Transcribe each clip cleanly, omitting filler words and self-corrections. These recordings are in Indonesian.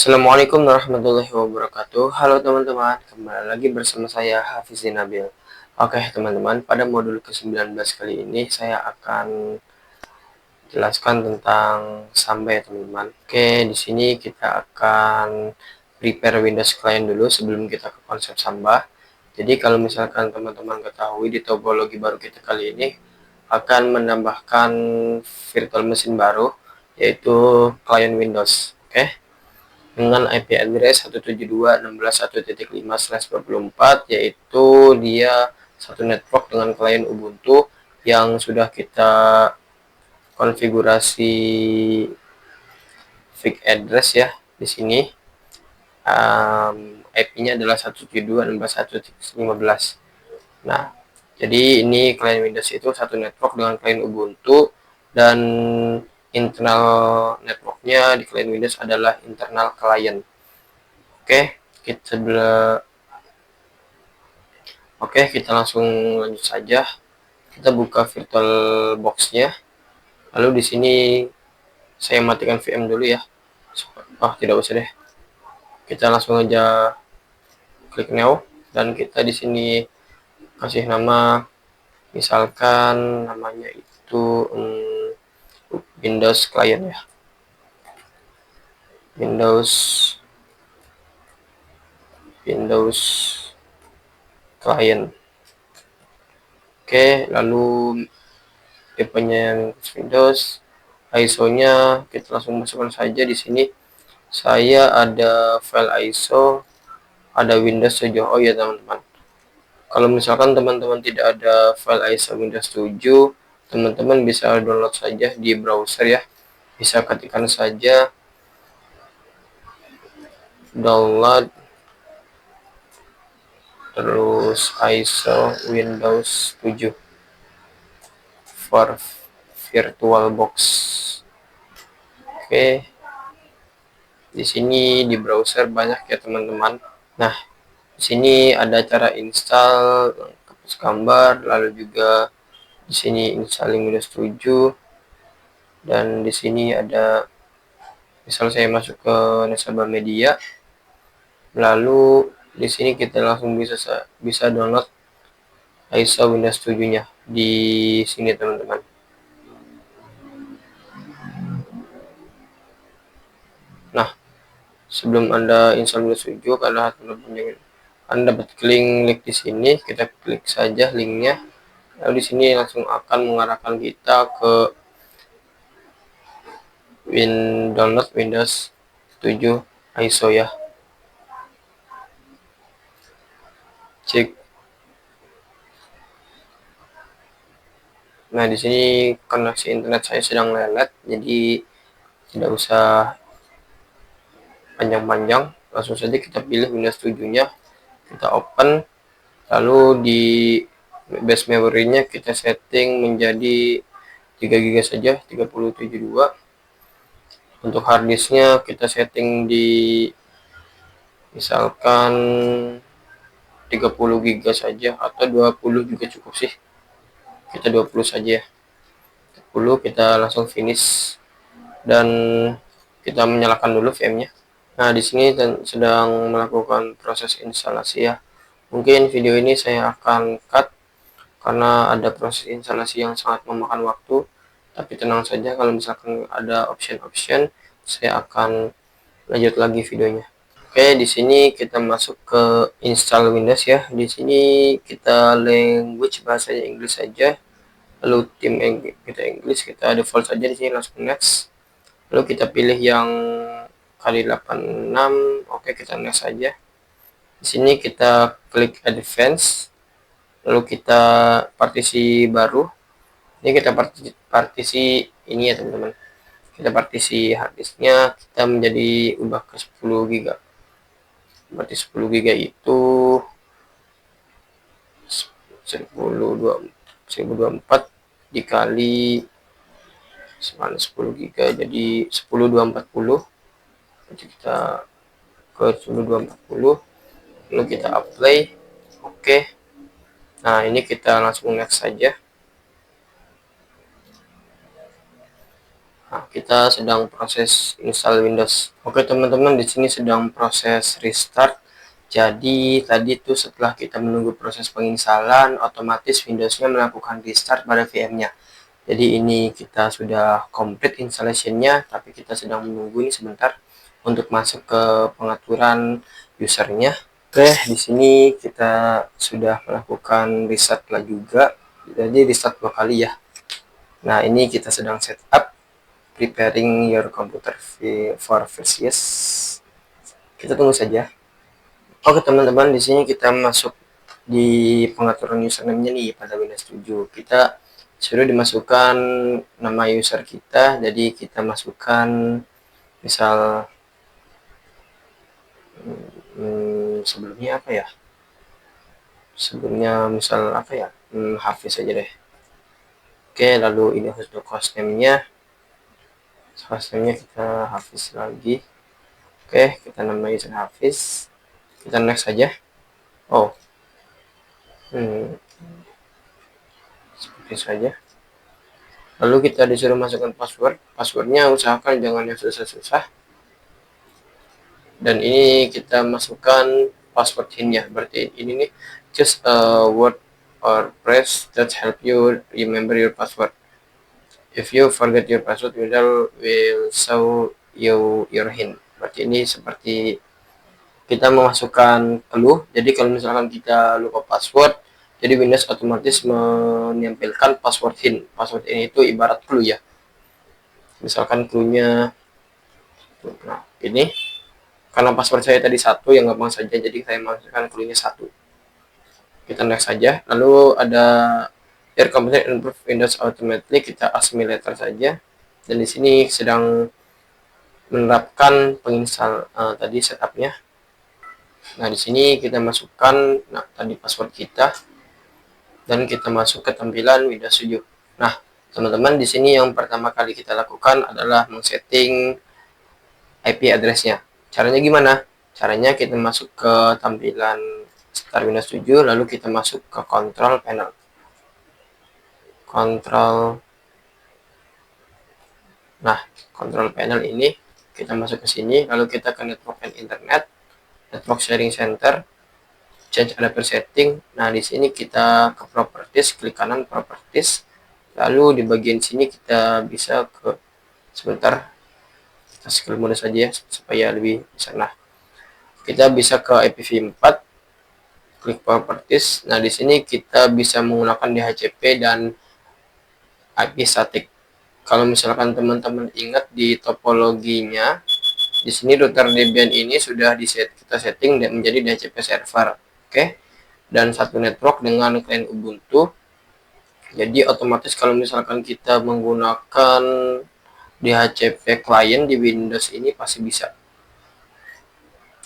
Assalamualaikum warahmatullahi wabarakatuh. Halo teman-teman, kembali lagi bersama saya Hafiz Nabil. Oke teman-teman, pada modul ke-19 kali ini saya akan jelaskan tentang Samba ya teman-teman. Oke, di sini kita akan prepare Windows Client dulu sebelum kita ke konsep Samba. Jadi kalau misalkan teman-teman ketahui di topologi baru kita kali ini akan menambahkan virtual machine baru, yaitu client Windows. Oke, dengan IP address 172.16.1.5/24, yaitu dia satu network dengan klien Ubuntu yang sudah kita konfigurasi fix address ya di sini. IP-nya adalah 172.16.1.15. Nah, jadi ini klien Windows itu satu network dengan klien Ubuntu, dan internal networknya di klien Windows adalah internal client. Oke, kita langsung lanjut saja. Kita buka virtual box-nya. Lalu di sini saya matikan VM dulu ya. Tidak usah deh. Kita langsung aja klik new, dan kita di sini kasih nama, misalkan namanya itu Windows Client ya. Windows Client. Oke, lalu tipenya Windows, ISO-nya kita langsung masukkan saja di sini. Saya ada file ISO, ada Windows 7. Oh ya teman-teman, kalau misalkan teman-teman tidak ada file ISO Windows 7, teman-teman bisa download saja di browser ya. Bisa ketikkan saja download terus ISO Windows 7 for VirtualBox. Oke, di sini di browser banyak ya teman-teman. Nah, di sini ada cara install, hapus gambar, lalu juga di sini installing Windows 7, dan di sini ada, misal saya masuk ke nasabah media, lalu di sini kita langsung bisa download ISO Windows 7-nya di sini teman-teman. Nah, sebelum Anda install Windows 7, Anda dapat link di sini. Kita klik saja linknya. Lalu di sini langsung akan mengarahkan kita ke download Windows 7 ISO ya. Cek. Nah, di sini koneksi internet saya sedang lelet, jadi tidak usah panjang-panjang, langsung saja kita pilih Windows 7-nya, kita open, lalu di base memory-nya kita setting menjadi 3 GB saja, 3072. Untuk harddisknya kita setting di misalkan 30 GB saja, atau 20 juga cukup sih. Kita 20 saja ya. 10, kita langsung finish, dan kita menyalakan dulu VM-nya. Nah, di sini sedang melakukan proses instalasi ya. Mungkin video ini saya akan cut karena ada proses instalasi yang sangat memakan waktu. Tapi tenang saja, kalau misalkan ada option-option, saya akan lanjut lagi videonya. Oke, di sini kita masuk ke install Windows ya. Di sini kita language bahasanya Inggris saja. Lalu tim kita Inggris, kita default saja di sini, langsung next. Lalu kita pilih yang kali 86. Oke, kita next saja. Di sini kita klik advance, lalu kita partisi baru. Ini kita partisi ini ya teman-teman. Kita partisi harddisknya, kita menjadi ubah ke 10 GB. Berarti 10 GB itu 1024 dikali 10 GB, jadi 10240. Jadi kita ke 10240, lalu kita apply. Oke. Nah, ini kita langsung next saja. Nah, kita sedang proses install Windows. Oke teman-teman, di sini sedang proses restart. Jadi tadi tuh setelah kita menunggu proses penginstalan, otomatis Windows-nya melakukan restart pada VM-nya. Jadi ini kita sudah complete installation-nya, tapi kita sedang menunggu ini sebentar untuk masuk ke pengaturan usernya. Oke, di sini kita sudah melakukan restart juga. Jadi restart 2 kali ya. Nah, ini kita sedang setup preparing your computer for first use. Kita tunggu saja. Oke teman-teman, di sini kita masuk di pengaturan username-nya nih pada Windows 7. Kita sudah dimasukkan nama user kita, jadi kita masukkan misal sebelumnya apa ya? Sebelumnya misal apa ya? Hafiz saja deh. Oke, lalu ini hostname-nya. Hostname-nya kita Hafiz lagi. Oke, kita namai user Hafiz. Kita next saja. Oh, seperti saja. Lalu kita disuruh masukkan password. Passwordnya usahakan jangan yang susah-susah. Dan ini kita masukkan password hint-nya. Berarti ini nih, just a word or phrase that help you remember your password. If you forget your password, Windows will show you your hint. Berarti ini seperti kita memasukkan clue. Jadi kalau misalkan kita lupa password, jadi Windows otomatis menampilkan password hint. Password ini itu ibarat clue ya. Misalkan clue-nya, nah ini karena password saya tadi 1 yang gampang saja, jadi saya masukkan clue-nya 1. Kita next saja. Lalu ada your computer improve Windows automatically, kita assimilate saja. Dan di sini sedang menerapkan penginstal tadi setupnya. Nah, di sini kita masukkan tadi password kita dan kita masuk ke tampilan Windows 7. Nah, teman-teman, di sini yang pertama kali kita lakukan adalah men-setting IP address-nya. Caranya gimana? Caranya kita masuk ke tampilan Start Windows 7, lalu kita masuk ke Control Panel. Nah, Control Panel ini kita masuk ke sini, lalu kita ke Network and Internet, Network Sharing Center, Change Adapter Setting. Nah, di sini kita ke Properties, klik kanan Properties. Lalu di bagian sini kita bisa ke, sebentar, kita scroll mode saja ya, supaya lebih bisa. Nah, kita bisa ke IPv4, klik Properties. Nah, di sini kita bisa menggunakan DHCP dan IP static. Kalau misalkan teman-teman ingat di topologinya, di sini router Debian ini sudah kita setting dan menjadi DHCP server. Oke. Dan satu network dengan client Ubuntu. Jadi otomatis kalau misalkan kita menggunakan DHCP client di Windows ini pasti bisa.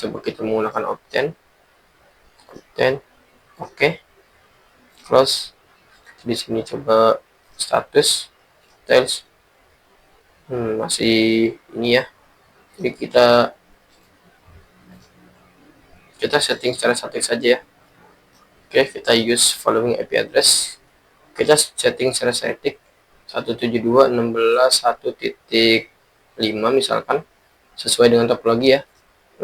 Coba kita menggunakan Opten. Oke. Close. Di sini coba status details. Masih ini ya. Jadi kita setting secara statik saja ya. Oke, kita use following IP address. Kita setting secara statik 172.16.1.5 misalkan, sesuai dengan topologi ya.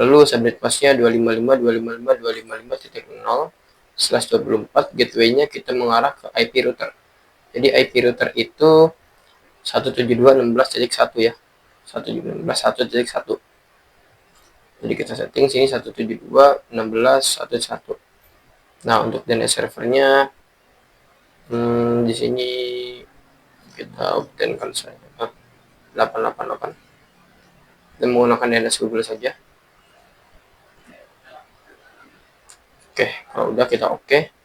Lalu subnet pasnya 255.255.255.0/24. Gateway-nya kita mengarah ke IP router. Jadi IP router itu 172.16.1 ya. 172.16.1. Jadi kita setting sini 172.16.1. Nah, untuk DNS servernya di sini kita obtenkan saja 888 dan menggunakan DNS Google saja. Oke, kalau udah kita oke.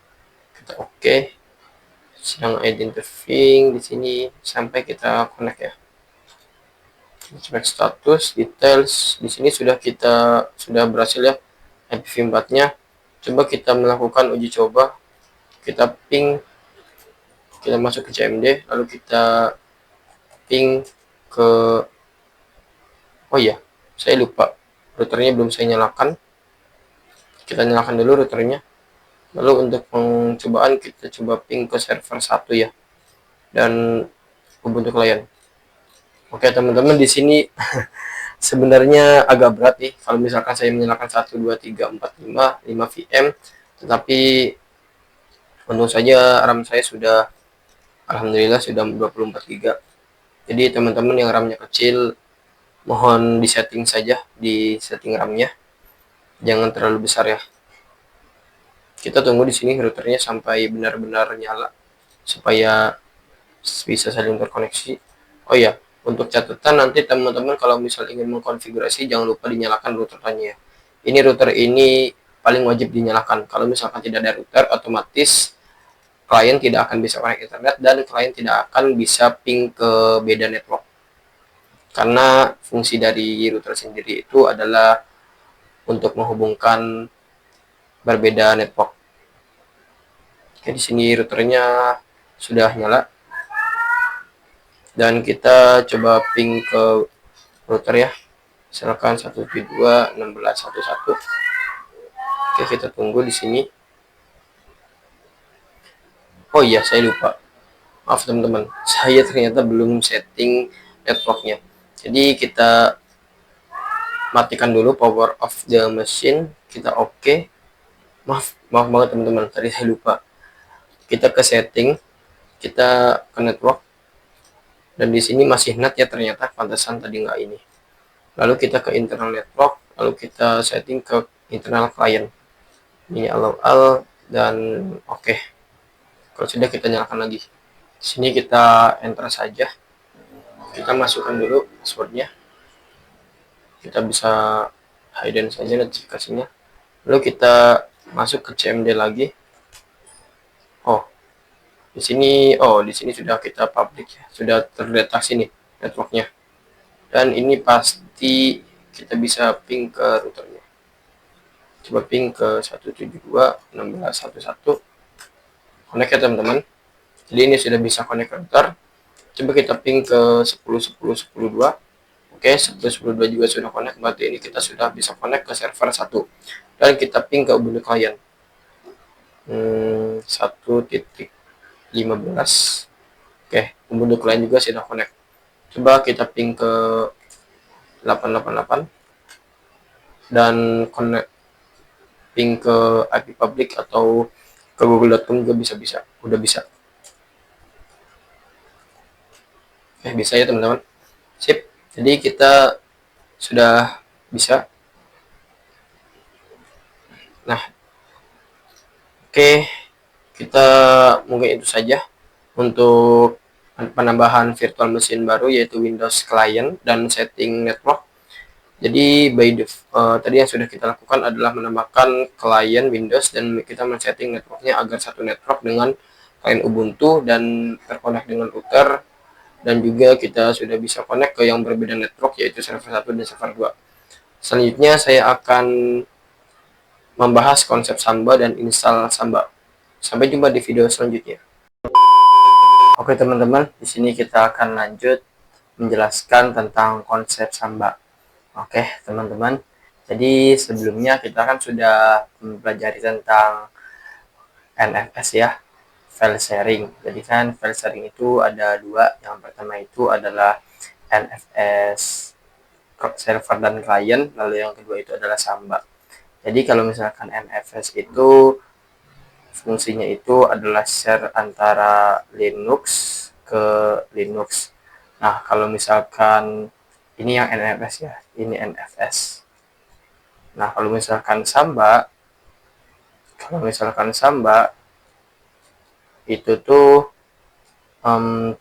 Sedang identifying di sini sampai kita connect ya. Cek status, details. Di sini sudah berhasil ya IPv4-nya. Coba kita melakukan uji coba. Kita ping, kita masuk ke CMD, lalu kita ping ke, oh iya, saya lupa, routernya belum saya nyalakan. Kita nyalakan dulu routernya. Lalu untuk pencobaan kita coba ping ke server 1 ya, dan Ubuntu client. Oke teman-teman, di sini sebenarnya agak berat nih kalau misalkan saya menyalakan 1 2 3 4 5 VM, tetapi untung saja RAM saya sudah, alhamdulillah sudah 24 GB. Jadi teman-teman yang RAM-nya kecil, mohon disetting saja di setting RAM-nya, jangan terlalu besar ya. Kita tunggu di sini routernya sampai benar-benar nyala supaya bisa saling terkoneksi. Oh ya, untuk catatan nanti teman-teman kalau misal ingin mengkonfigurasi jangan lupa dinyalakan routernya. Ini router ini paling wajib dinyalakan. Kalau misalkan tidak ada router, otomatis klien tidak akan bisa connect internet dan klien tidak akan bisa ping ke beda network. Karena fungsi dari router sendiri itu adalah untuk menghubungkan berbeda network. Oke, di sini routernya sudah nyala. Dan kita coba ping ke router ya. Misalkan 172.16.1.1. Oke, kita tunggu di sini. Oh iya, saya lupa. Maaf teman-teman, saya ternyata belum setting networknya. Jadi kita matikan dulu power of the machine. Kita oke. Maaf banget teman-teman, tadi saya lupa. Kita ke setting, kita ke network. Dan di sini masih NAT ya ternyata, pantesan tadi nggak ini. Lalu kita ke internal network, lalu kita setting ke internal client. Ini allow dan oke. Kalau sudah kita nyalakan lagi. Di sini kita enter saja. Kita masukkan dulu passwordnya. Kita bisa hidden saja notifikasinya. Lalu kita masuk ke CMD lagi. Oh, di sini sudah kita public ya. Sudah terdeteksi nih networknya. Dan ini pasti kita bisa ping ke routernya. Coba ping ke 172.16.1.1. Connect ya teman-teman. Jadi ini sudah bisa connect router. Coba kita ping ke 10.10.10.2. Oke, 10.10.2 juga sudah connect. Berarti ini kita sudah bisa connect ke server 1. Dan kita ping ke Ubuntu client. 1.15. Oke, Ubuntu client juga sudah connect. Coba kita ping ke 888 dan connect ping ke IP public atau ke google.com juga bisa. Udah bisa. Bisa ya teman-teman. Sip. Jadi kita sudah bisa. Nah, oke, kita mungkin itu saja untuk penambahan virtual machine baru yaitu Windows Client dan setting network. Jadi tadi yang sudah kita lakukan adalah menambahkan klien Windows dan kita men-setting networknya agar satu network dengan klien Ubuntu dan terkonek dengan router, dan juga kita sudah bisa connect ke yang berbeda network yaitu server 1 dan server 2. Selanjutnya saya akan membahas konsep Samba dan install Samba. Sampai jumpa di video selanjutnya. Oke teman-teman, di sini kita akan lanjut menjelaskan tentang konsep Samba. Oke teman-teman, jadi sebelumnya kita kan sudah mempelajari tentang NFS ya, file sharing. Jadi kan file sharing itu ada dua. Yang pertama itu adalah NFS server dan klien, lalu yang kedua itu adalah Samba. Jadi kalau misalkan NFS itu fungsinya itu adalah share antara Linux ke Linux. Nah, kalau misalkan ini yang NFS ya, ini NFS. Nah, kalau misalkan Samba itu tuh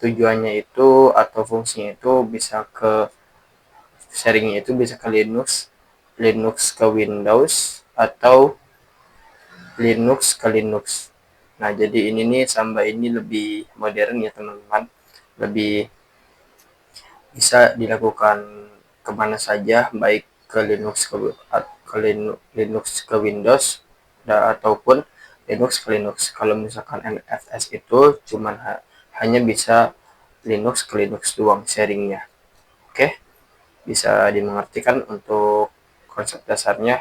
tujuannya itu atau fungsinya itu bisa ke sharingnya itu bisa ke Linux ke Windows atau Linux ke Linux. Nah, jadi ini nih Samba ini lebih modern ya teman-teman, lebih bisa dilakukan kemana saja, baik ke Linux ke Windows ataupun Linux ke Linux. Kalau misalkan NFS itu cuman hanya bisa Linux ke Linux doang sharingnya. Oke, bisa dimengertikan untuk konsep dasarnya.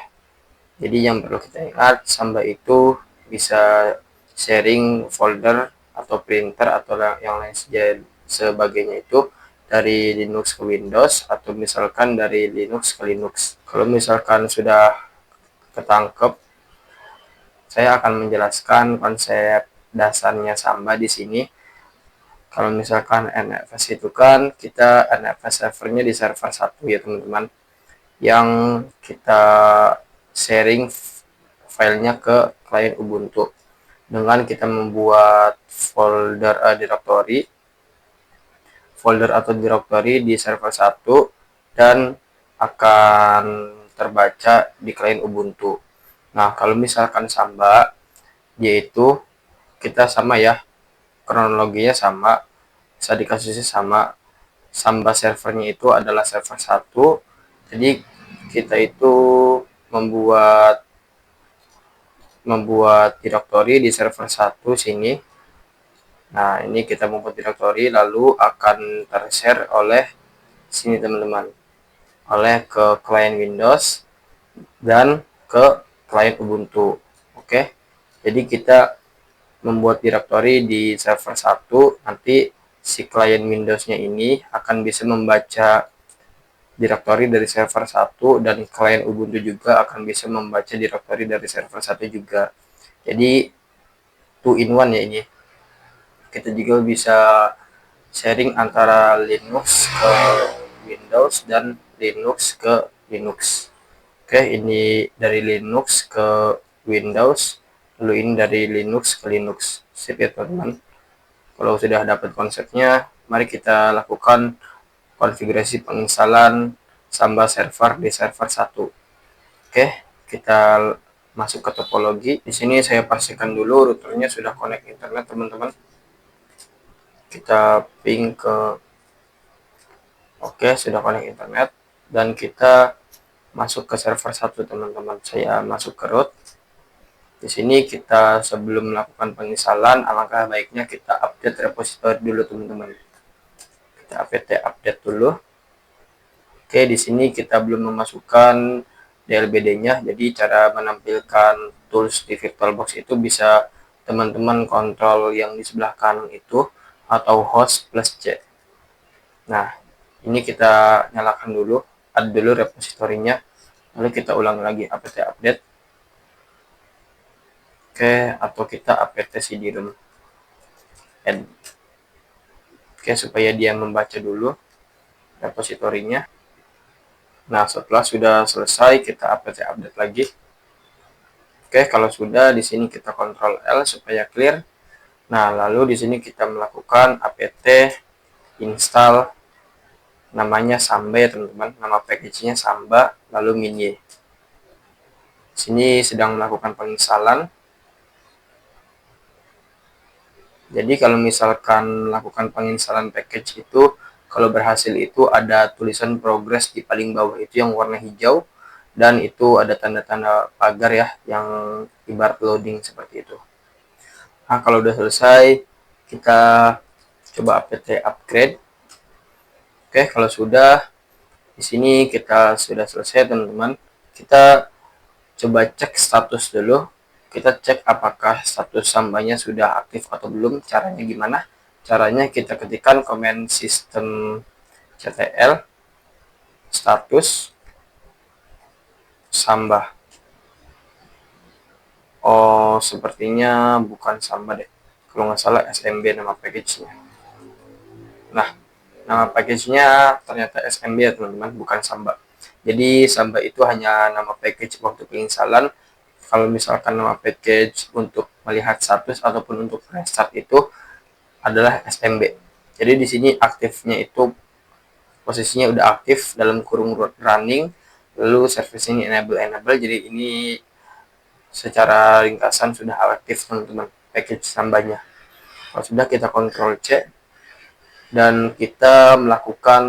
Jadi yang perlu kita ingat, Samba itu bisa sharing folder atau printer atau yang lain sebagainya itu dari Linux ke Windows atau misalkan dari Linux ke Linux. Kalau misalkan sudah ketangkep, saya akan menjelaskan konsep dasarnya Samba di sini. Kalau misalkan NFS itu kan kita NFS servernya di server 1 ya teman-teman, yang kita sharing filenya ke klien Ubuntu dengan kita membuat folder atau directory di server 1 dan akan terbaca di klien Ubuntu. Nah, kalau misalkan Samba, yaitu kita sama ya, kronologinya sama, bisa dikasih sama. Samba servernya itu adalah server 1, jadi kita itu membuat directory di server 1 sini. Nah, ini kita membuat directory lalu akan tershare oleh sini teman-teman, oleh ke klien Windows dan ke klien Ubuntu. Oke. Jadi kita membuat directory di server 1, nanti si klien Windows-nya ini akan bisa membaca directory dari server 1 dan klien Ubuntu juga akan bisa membaca directory dari server 1 juga. Jadi 2 in 1 ya ini. Kita juga bisa sharing antara Linux ke Windows dan Linux ke Linux. Oke, ini dari Linux ke Windows, lalu ini dari Linux ke Linux. Sip ya teman-teman. Kalau sudah dapat konsepnya, mari kita lakukan konfigurasi penginstalan Samba server di server 1. Oke, kita masuk ke topologi. Di sini saya pastikan dulu routernya sudah connect internet teman-teman. Kita ping ke oke, sudah connect internet dan kita masuk ke server 1 teman-teman. Saya masuk ke root. Di sini kita sebelum melakukan penginstalan, alangkah baiknya kita update repository dulu teman-teman. Kita apt update dulu. Oke, di sini kita belum memasukkan DLBD-nya, jadi cara menampilkan tools di VirtualBox itu bisa teman-teman kontrol yang di sebelah kanan itu atau host plus C. Nah, ini kita nyalakan dulu, add dulu repositorinya, lalu kita ulang lagi apt update. Oke, atau kita apt cd-rom add. Oke, supaya dia membaca dulu repositorinya. Nah, setelah sudah selesai, kita apt update lagi. Oke, kalau sudah, di sini kita Ctrl L supaya clear. Nah, lalu di sini kita melakukan apt install, namanya Samba ya teman-teman. Nama package-nya Samba, lalu min-y. Sini sedang melakukan penginstalan. Jadi kalau misalkan melakukan penginstalan package itu, kalau berhasil itu ada tulisan progress di paling bawah itu yang warna hijau. Dan itu ada tanda-tanda pagar ya, yang ibarat loading seperti itu. Nah, kalau udah selesai, kita coba apt upgrade. Oke, kalau sudah, di sini kita sudah selesai teman-teman. Kita coba cek status dulu. Kita cek apakah status Sambanya sudah aktif atau belum. Caranya gimana? Caranya kita ketikkan command system ctl status Samba. Oh, sepertinya bukan Samba deh. Kalau nggak salah SMB nama package-nya. Nah, nama package-nya ternyata SMB ya teman-teman, bukan Samba. Jadi Samba itu hanya nama package waktu penginstalan. Kalau misalkan nama package untuk melihat status ataupun untuk restart itu adalah SMB. Jadi di sini aktifnya itu posisinya udah aktif dalam kurung running, lalu service ini enable. Jadi ini secara ringkasan sudah aktif teman-teman package Sambanya. Kalau sudah, kita Ctrl C dan kita melakukan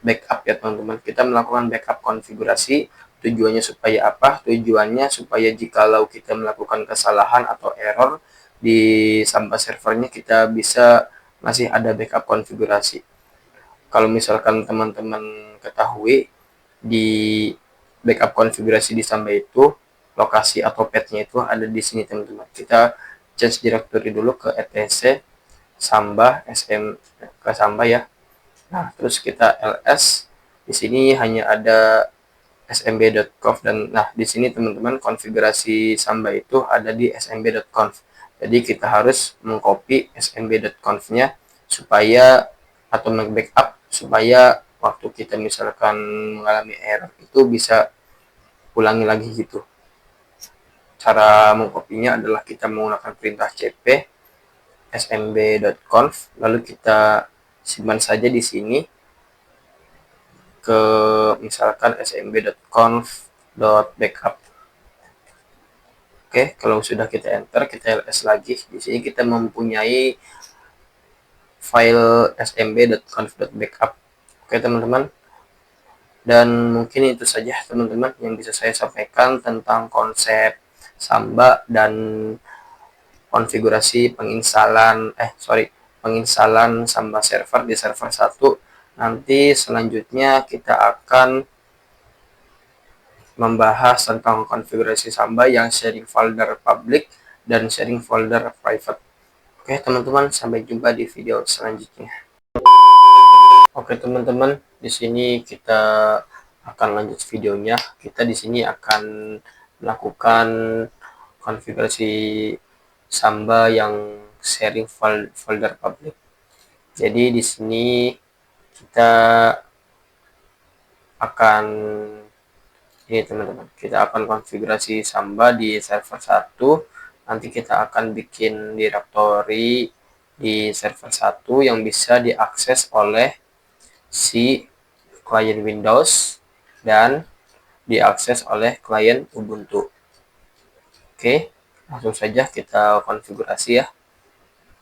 backup ya teman-teman. Kita melakukan backup konfigurasi. Tujuannya supaya apa? Tujuannya supaya jikalau kita melakukan kesalahan atau error di Samba servernya, kita bisa masih ada backup konfigurasi. Kalau misalkan teman-teman ketahui, di backup konfigurasi di Samba itu lokasi atau path-nya itu ada di sini teman-teman. Kita change directory dulu ke etc Samba sm ke Samba ya. Nah, terus kita ls. Di sini hanya ada smb.conf dan nah di sini teman-teman konfigurasi Samba itu ada di smb.conf. Jadi kita harus mengcopy smb.conf-nya supaya atau backup supaya waktu kita misalkan mengalami error itu bisa ulangi lagi gitu. Cara mengkopinya adalah kita menggunakan perintah cp smb.conf, lalu kita simpan saja di sini ke misalkan smb.conf.backup. Oke, kalau sudah kita enter, kita ls lagi. Di sini kita mempunyai file smb.conf.backup. Oke, teman-teman. Dan mungkin itu saja, teman-teman, yang bisa saya sampaikan tentang konsep Samba dan konfigurasi penginstalan Samba server di server 1. Nanti selanjutnya kita akan membahas tentang konfigurasi Samba yang sharing folder public dan sharing folder private. Oke, teman-teman, sampai jumpa di video selanjutnya. Oke, teman-teman, di sini kita akan lanjut videonya. Kita di sini akan melakukan konfigurasi Samba yang sharing folder public. Jadi di sini kita akan ini teman-teman, kita akan konfigurasi Samba di server 1. Nanti kita akan bikin directory di server 1 yang bisa diakses oleh si klien Windows dan diakses oleh klien Ubuntu. Oke, langsung saja kita konfigurasi ya.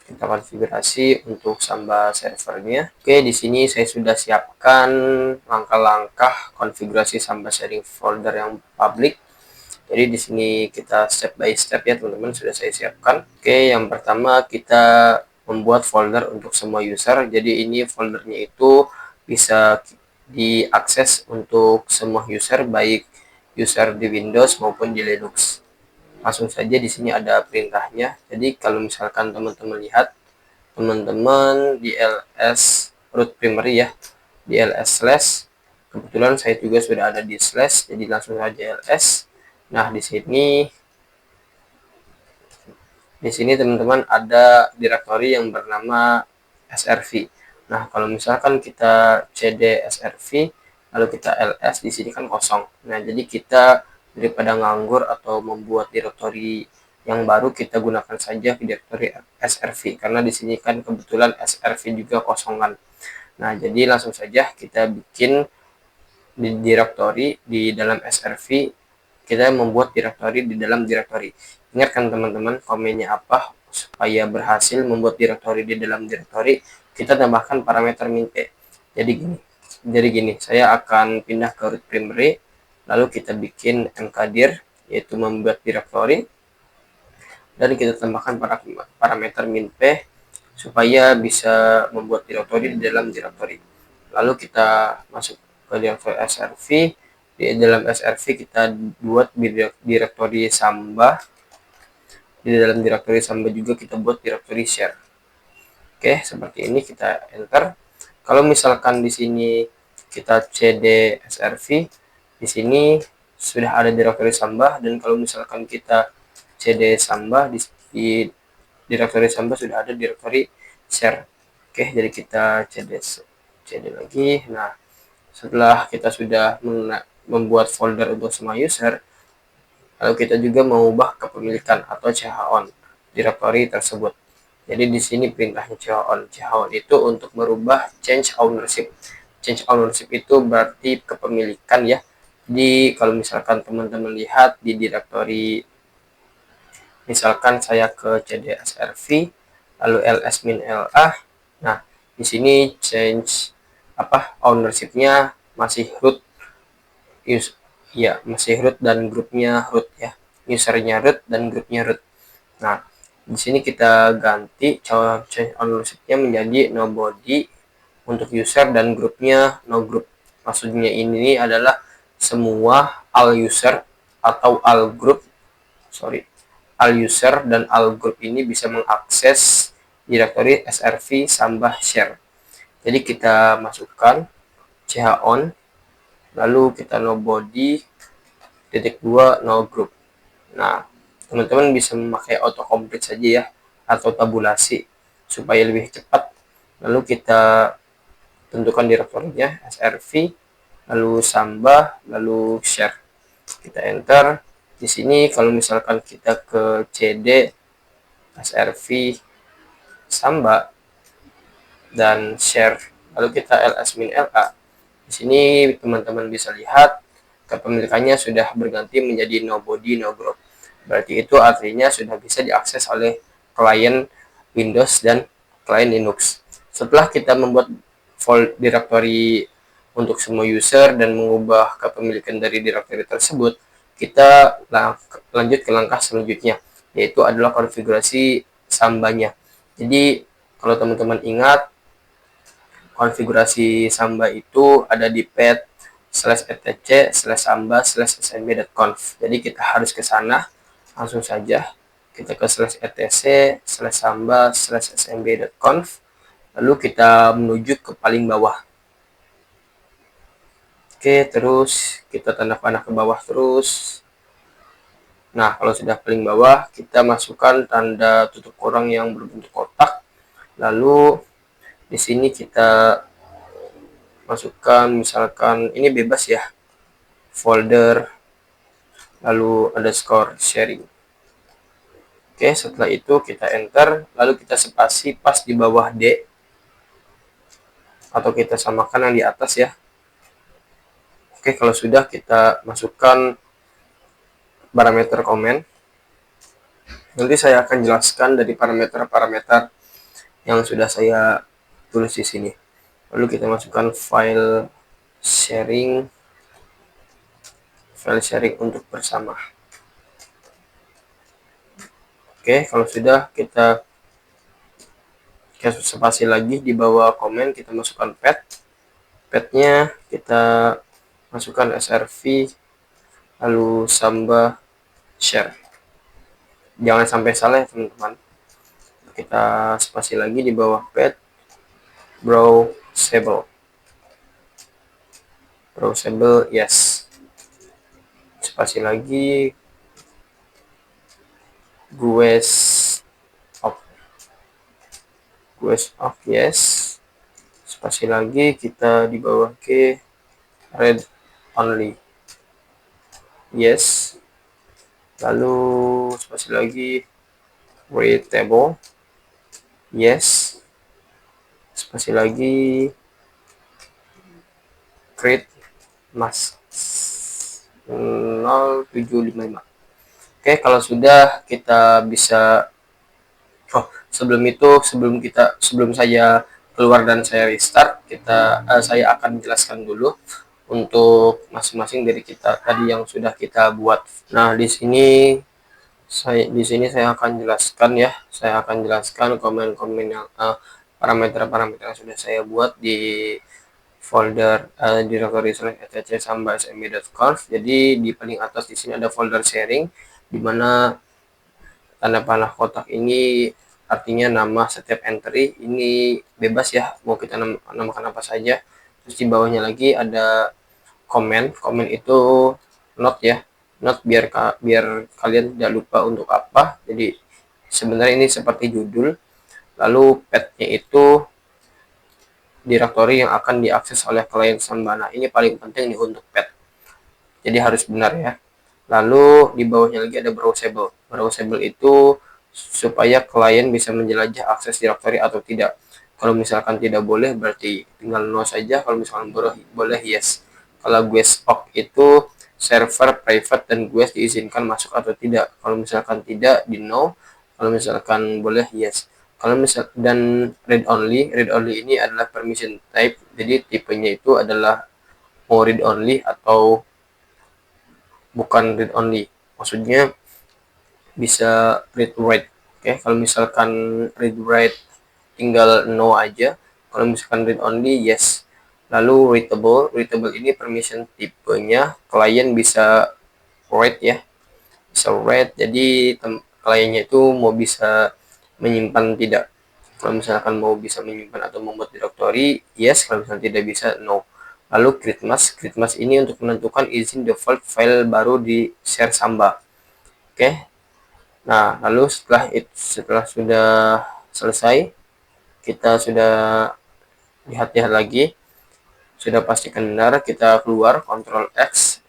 Kita konfigurasi untuk Samba servernya. Oke, di sini saya sudah siapkan langkah-langkah konfigurasi Samba sharing folder yang public. Jadi di sini kita step by step ya teman-teman, sudah saya siapkan. Oke, yang pertama kita membuat folder untuk semua user. Jadi ini foldernya itu bisa diakses untuk semua user, baik user di Windows maupun di Linux. Langsung saja di sini ada perintahnya. Jadi kalau misalkan teman-teman lihat, teman-teman di ls root primary ya, di ls slash, kebetulan saya juga sudah ada di slash, jadi langsung saja ls. Nah, di sini teman-teman ada directory yang bernama srv. Nah, kalau misalkan kita cd srv lalu kita ls, di sini kan kosong. Nah, jadi kita daripada nganggur atau membuat directory yang baru, kita gunakan saja directory srv karena di sini kan kebetulan srv juga kosongan. Nah, jadi langsung saja kita bikin di directory di dalam srv, kita membuat directory di dalam directory. Ingatkan teman-teman komennya apa supaya berhasil membuat directory di dalam directory, kita tambahkan parameter min p. Jadi gini, saya akan pindah ke root primary, lalu kita bikin mkdir, yaitu membuat directory, dan kita tambahkan parameter min p supaya bisa membuat directory di dalam directory. Lalu kita masuk ke directory srv. Di dalam srv kita buat directory Samba. Di dalam directory Samba juga kita buat directory share. Oke, seperti ini, kita enter. Kalau misalkan di sini kita cd srv, di sini sudah ada directory Samba, dan kalau misalkan kita cd Samba, di directory Samba sudah ada directory share. Oke, jadi kita cd lagi. Nah, setelah kita sudah membuat folder untuk semua user, lalu kita juga mengubah kepemilikan atau chon directory tersebut. Jadi di sini perintahnya chon. Chon itu untuk merubah change ownership. Change ownership itu berarti kepemilikan ya. Jadi kalau misalkan teman-teman lihat di directory, misalkan saya ke cd srv lalu ls-la, nah di sini change ownership-nya masih root, masih root dan grupnya root ya, usernya root dan grupnya root. Nah, di sini kita ganti change ownership-nya menjadi nobody untuk user dan grupnya no group. Maksudnya ini adalah semua all user atau all group, all user dan all group ini bisa mengakses directory srv Samba share. Jadi kita masukkan ch on, lalu kita no body titik 2 no group. Nah, teman-teman bisa memakai autocomplete saja ya, atau tabulasi supaya lebih cepat. Lalu kita tentukan direktorinya srv, lalu samba, lalu share. Kita enter. Di sini kalau misalkan kita ke cd srv samba dan share, lalu kita ls-la, di sini teman-teman bisa lihat kepemilikannya sudah berganti menjadi no body no group. Berarti itu artinya sudah bisa diakses oleh klien Windows dan klien Linux. Setelah kita membuat directory untuk semua user dan mengubah kepemilikan dari directory tersebut, kita lanjut ke langkah selanjutnya, yaitu adalah konfigurasi sambanya. Jadi kalau teman-teman ingat, konfigurasi samba itu ada di pet/etc/samba/smb.conf. Jadi kita harus ke sana, langsung saja kita ke /etc/samba/smb.conf, lalu kita menuju ke paling bawah. Oke, terus kita tanda panah ke bawah terus. Nah, kalau sudah paling bawah, kita masukkan tanda tutup kurang yang berbentuk kotak. Lalu di sini kita masukkan, misalkan ini bebas ya, folder, lalu underscore sharing. Oke, setelah itu kita enter, lalu kita spasi pas di bawah D, atau kita samakan yang di atas ya. Oke, kalau sudah, kita masukkan parameter komen. Nanti saya akan jelaskan dari parameter-parameter yang sudah saya tulis di sini. Lalu kita masukkan file sharing untuk bersama. Oke, kalau sudah, kita spasi lagi di bawah komen, kita masukkan petnya kita masukkan srv, lalu samba share. Jangan sampai salah ya teman-teman. Kita spasi lagi di bawah pet, browsable, yes. Spasi lagi, guess off, yes. Spasi lagi, kita di bawah ke read only, yes. Lalu spasi lagi, readable, yes. Spasi lagi, create mask 0755. Oke, kalau sudah, kita bisa sebelum saya keluar dan saya restart, saya akan menjelaskan dulu untuk masing-masing dari kita tadi yang sudah kita buat. Nah, di sini saya akan jelaskan ya. Saya akan jelaskan komen-komen yang parameter-parameter yang sudah saya buat di folder directory etc sampai smb.conf. Jadi di paling atas di sini ada folder sharing, di mana tanda panah kotak ini artinya nama setiap entry. Ini bebas ya, mau kita namakan apa saja. Terus di bawahnya lagi ada komen itu note ya, note biar kalian tidak lupa untuk apa. Jadi sebenarnya ini seperti judul. Lalu petnya itu directory yang akan diakses oleh klien Sambana. Ini paling penting nih untuk pet, jadi harus benar ya. Lalu di bawahnya lagi ada browsable. Browsable itu supaya klien bisa menjelajah akses directory atau tidak. Kalau misalkan tidak boleh, berarti tinggal no saja. Kalau misalkan boleh, yes. Kalau guest off itu server private dan guest diizinkan masuk atau tidak. Kalau misalkan tidak, di no. Kalau misalkan boleh, yes. Kalau dan read only ini adalah permission type. Jadi tipenya itu adalah mau read only atau bukan read only. Maksudnya bisa read write. Oke, kalau misalkan read write tinggal no aja. Kalau misalkan read only, yes. Lalu readable ini permission tipenya klien bisa write ya, bisa write. Jadi kliennya itu mau bisa menyimpan tidak. Kalau misalkan mau bisa menyimpan atau membuat directory, yes. Kalau misalkan tidak bisa, no. Lalu create mask. Create mask ini untuk menentukan izin default file baru di share Samba. Oke. Nah, lalu setelah sudah selesai, kita sudah lihat-lihat lagi, sudah pastikan benar, kita keluar Ctrl X,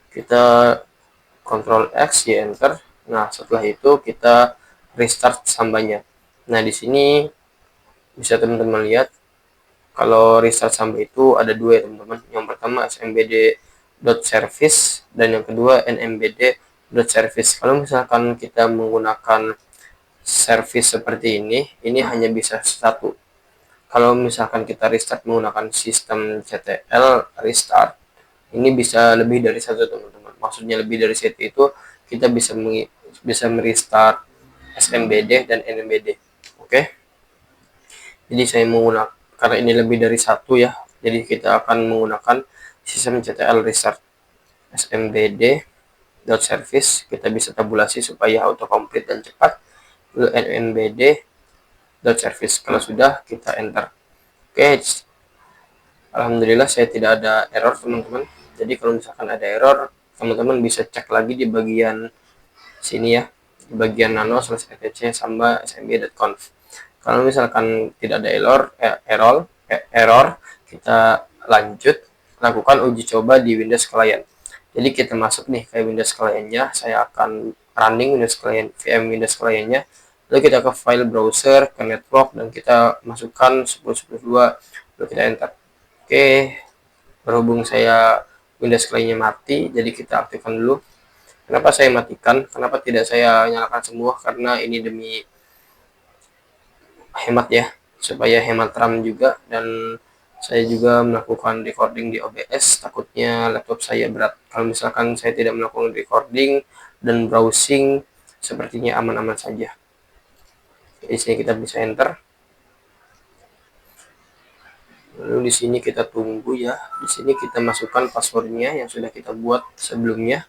kita Ctrl X, ya enter. Nah, setelah itu kita restart Sambanya. Nah, di sini bisa teman-teman lihat, kalau restart Samba itu ada dua ya teman-teman. Yang pertama smbd.service dan yang kedua nmbd.service. Kalau misalkan kita menggunakan service seperti ini hanya bisa satu. Kalau misalkan kita restart menggunakan sistem CTL restart, ini bisa lebih dari satu teman-teman. Maksudnya lebih dari satu itu kita bisa merestart SMBD dan NMBD. Oke. Jadi saya menggunakan, karena ini lebih dari satu ya, jadi kita akan menggunakan sistem CTL restart SMBD.service. Kita bisa tabulasi supaya autocomplete dan cepat. Lalu NMBD.service. Kalau sudah, kita enter. Oke, alhamdulillah saya tidak ada error teman-teman. Jadi kalau misalkan ada error, teman-teman bisa cek lagi di bagian sini ya, di bagian nano/etc samba smb.conf. Kalau misalkan tidak ada error, kita lanjut lakukan uji coba di Windows Client. Jadi kita masuk nih ke Windows Client-nya. Saya akan running Windows Client, VM Windows Client-nya. Lalu kita ke file browser, ke network, dan kita masukkan 10.10.2, lalu kita enter. Oke, berhubung saya Windows Client-nya mati, jadi kita aktifkan dulu. Kenapa saya matikan? Kenapa tidak saya nyalakan semua? Karena ini demi hemat ya, supaya hemat RAM juga, dan saya juga melakukan recording di OBS, takutnya laptop saya berat. Kalau misalkan saya tidak melakukan recording dan browsing, sepertinya aman-aman saja. Di sini kita bisa enter. Lalu di sini kita tunggu ya. Di sini kita masukkan passwordnya yang sudah kita buat sebelumnya.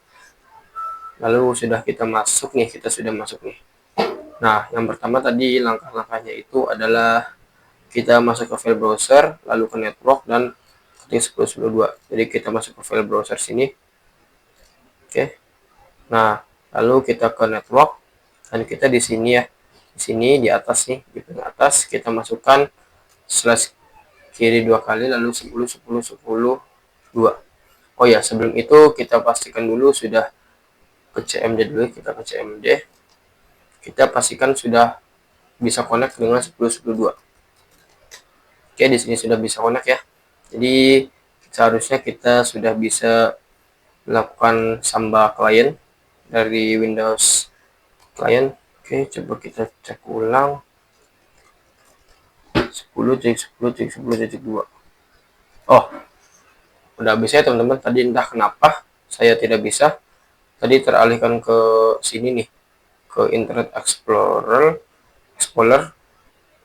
Lalu sudah kita masuk nih, kita sudah masuk nih. Nah, yang pertama tadi langkah-langkahnya itu adalah kita masuk ke file browser, lalu ke network, dan ketik 10.10.2. Jadi kita masuk ke file browser sini. Oke. Nah, lalu kita ke network, dan kita di sini ya. Di sini di atas nih, di paling atas kita masukkan slash kiri 2 kali, lalu 10.10.10.2. Oh ya, sebelum itu kita pastikan dulu sudah ke CMD dulu. Kita ke CMD. Kita pastikan sudah bisa connect dengan 10.10.2. Oke, di sini sudah bisa connect ya. Jadi seharusnya kita sudah bisa melakukan Samba client dari Windows client. Oke, coba kita cek ulang. 10.10.10.2. Oh, udah bisa ya teman-teman. Tadi entah kenapa saya tidak bisa. Tadi teralihkan ke sini nih, ke Internet Explorer,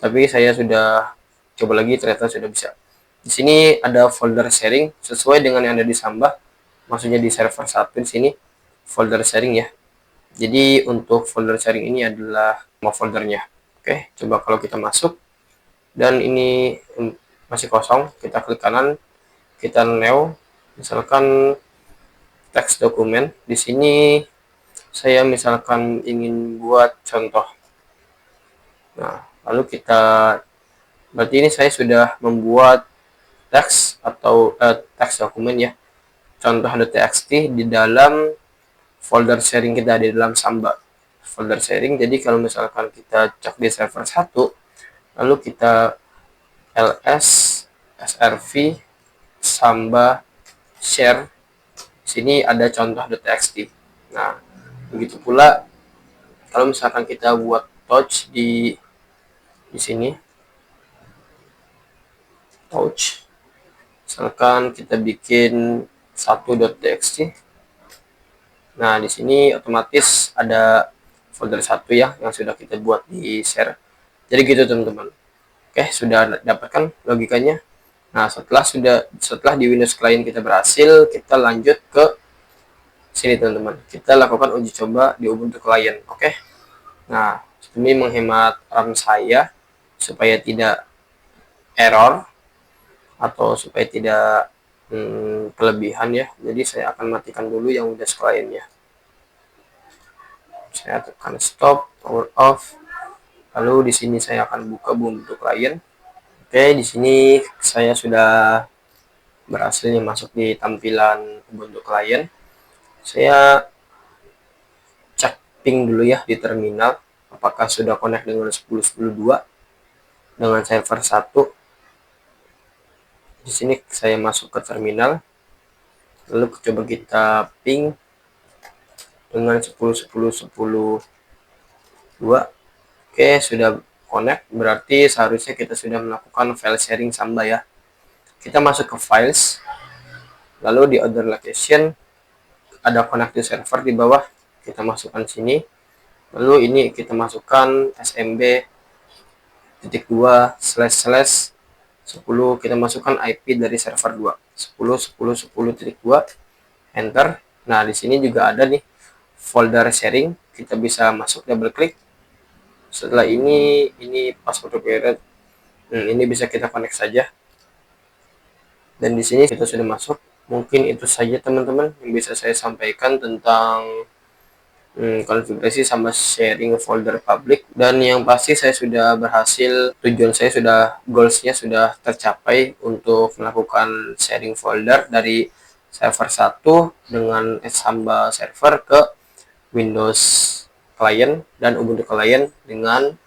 tapi saya sudah coba lagi, ternyata sudah bisa. Di sini ada folder sharing sesuai dengan yang ada di Samba, maksudnya di server 1 di sini folder sharing ya. Jadi untuk folder sharing ini adalah mau foldernya. Oke, coba kalau kita masuk dan ini masih kosong, kita klik kanan, kita new, misalkan teks dokumen. Di sini saya misalkan ingin buat contoh. Nah, lalu kita, berarti ini saya sudah membuat teks atau teks dokumen ya, contoh.txt di dalam folder sharing kita, di dalam Samba folder sharing. Jadi kalau misalkan kita cek di server 1, lalu kita ls srv Samba share, sini ada contoh.txt. Nah, begitu pula kalau misalkan kita buat touch di sini, touch, misalkan kita bikin 1.txt. Nah, di sini otomatis ada folder 1 ya yang sudah kita buat di share. Jadi gitu teman-teman. Oke, sudah dapatkan logikanya. Nah, setelah di Windows Client kita berhasil, kita lanjut ke sini teman-teman. Kita lakukan uji coba di Ubuntu Client. Oke. Nah, Demi menghemat RAM saya supaya tidak error atau supaya tidak kelebihan ya. Jadi saya akan matikan dulu yang Windows client-nya. Saya tekan stop, power off. Lalu di sini saya akan buka Ubuntu client. Oke, di sini saya sudah berhasil masuk di tampilan Ubuntu client. Saya cek ping dulu ya di terminal apakah sudah connect dengan 10.10.2 dengan server 1. Di sini saya masuk ke terminal, lalu coba kita ping dengan 10.10.10.2. Oke, sudah connect, berarti seharusnya kita sudah melakukan file sharing Samba ya. Kita masuk ke files, lalu di other location ada connect to server di bawah, kita masukkan sini. Lalu ini kita masukkan smb.2//10, kita masukkan IP dari server 2 10.10.10.2, enter. Nah, di sini juga ada nih folder sharing, kita bisa masuk, double klik. Setelah ini password required. Ini bisa kita connect saja. Dan di sini kita sudah masuk. Mungkin itu saja teman-teman yang bisa saya sampaikan tentang konfigurasi sama sharing folder public. Dan yang pasti saya sudah berhasil, tujuan saya sudah, goalsnya sudah tercapai untuk melakukan sharing folder dari server 1 dengan Samba server ke Windows client dan Ubuntu client dengan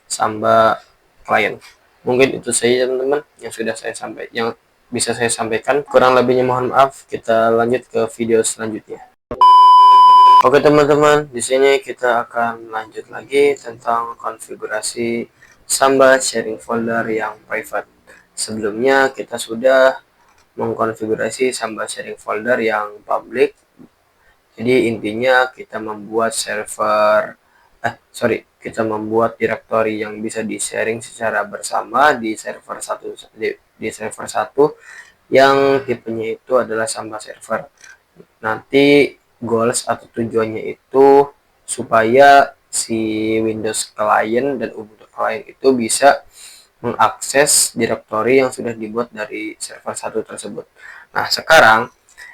Samba client. Mungkin itu saja teman-teman yang sudah saya sampaikan, yang bisa saya sampaikan. Kurang lebihnya mohon maaf. Kita lanjut ke video selanjutnya. Oke teman-teman, di sini kita akan lanjut lagi tentang konfigurasi Samba sharing folder yang private. Sebelumnya kita sudah mengkonfigurasi Samba sharing folder yang public. Jadi intinya kita membuat kita membuat directory yang bisa di-sharing secara bersama di server 1 yang tipenya itu adalah Samba server. Nanti goals atau tujuannya itu supaya si Windows client dan Ubuntu client itu bisa mengakses directory yang sudah dibuat dari server 1 tersebut. Nah, sekarang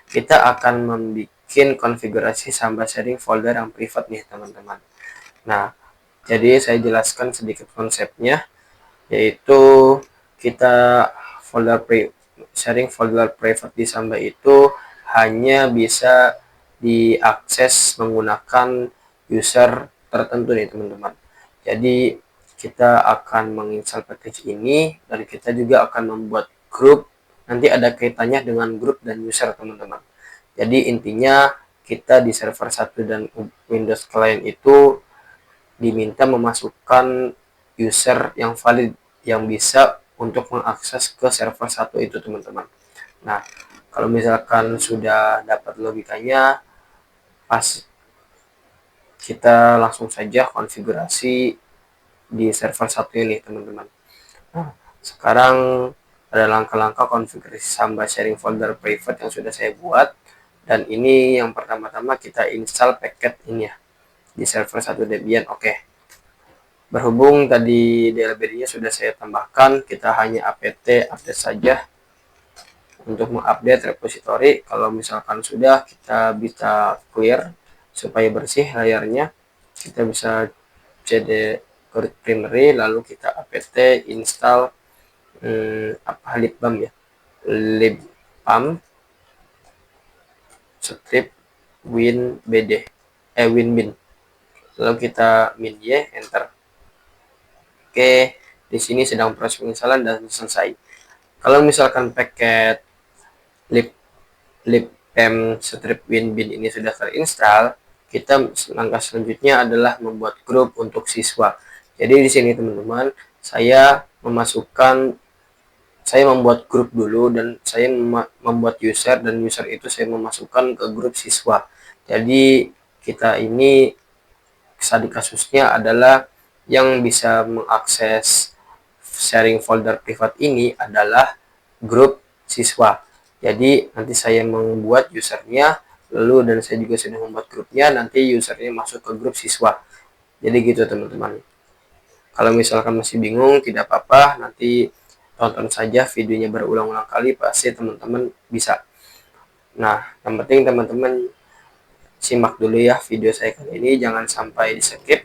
kita akan membuat konfigurasi Samba sharing folder yang private nih teman-teman. Nah, jadi saya jelaskan sedikit konsepnya, yaitu kita sharing folder private di Samba itu hanya bisa diakses menggunakan user tertentu nih teman-teman. Jadi kita akan menginstal package ini dan kita juga akan membuat grup. Nanti ada kaitannya dengan grup dan user teman-teman. Jadi intinya kita di server 1 dan Windows client itu diminta memasukkan user yang valid yang bisa untuk mengakses ke server 1 itu teman-teman. Nah, kalau misalkan sudah dapat logikanya, pas kita langsung saja konfigurasi di server 1 ini teman-teman. Nah, sekarang ada langkah-langkah konfigurasi Samba sharing folder private yang sudah saya buat. Dan ini yang pertama-tama kita install paket ini ya di server 1 Debian. Oke. Berhubung tadi DLBD-nya sudah saya tambahkan, kita hanya apt update saja untuk mengupdate repository. Kalau misalkan sudah, kita bisa clear supaya bersih layarnya. Kita bisa cd root primary, lalu kita apt install libpam ya, libpam strip winbd winbin, lalu kita min y, enter. Oke, di sini sedang proses penginstalan dan selesai. Kalau misalkan paket libpam strip winbin ini sudah terinstall, kita langkah selanjutnya adalah membuat grup untuk siswa. Jadi di sini teman-teman, saya membuat grup dulu dan saya membuat user, dan user itu saya memasukkan ke grup siswa. Jadi kita ini kasusnya adalah yang bisa mengakses sharing folder privat ini adalah grup siswa. Jadi nanti saya membuat usernya, lalu dan saya juga sudah membuat grupnya, nanti usernya masuk ke grup siswa. Jadi gitu teman-teman. Kalau misalkan masih bingung, tidak apa-apa, nanti tonton saja videonya berulang-ulang kali, pasti teman-teman bisa. Nah, yang penting teman-teman simak dulu ya video saya kali ini, jangan sampai di skip.